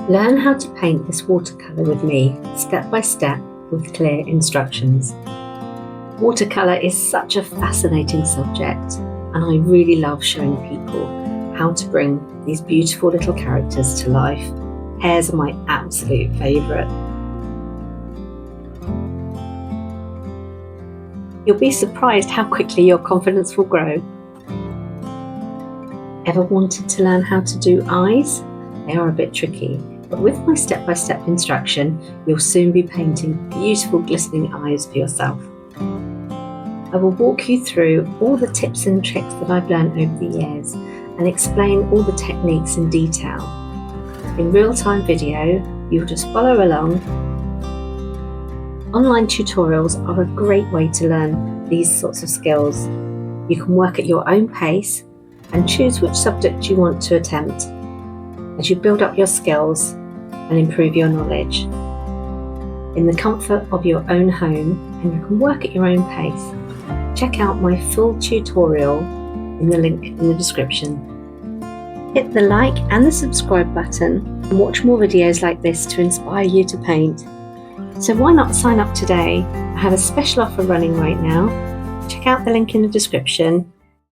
Learn how to paint this watercolour with me, step by step, with clear instructions. Watercolour is such a fascinating subject, and I really love showing people how to bring these beautiful little characters to life. Hares are my absolute favourite. You'll be surprised how quickly your confidence will grow. Ever wanted to learn how to do eyes? They are a bit tricky, but with my step-by-step instruction, you'll soon be painting beautiful glistening eyes for yourself. I will walk you through all the tips and tricks that I've learned over the years and explain all the techniques in detail. In real-time video, you'll just follow along. Online tutorials are a great way to learn these sorts of skills. You can work at your own pace and choose which subject you want to attempt as you build up your skills and improve your knowledge in the comfort of your own home, and you can work at your own pace. Check out my full tutorial in the link in the description. Hit the like and the subscribe button and watch more videos like this to inspire you to paint. So why not sign up today? I have a special offer running right now. Check out the link in the description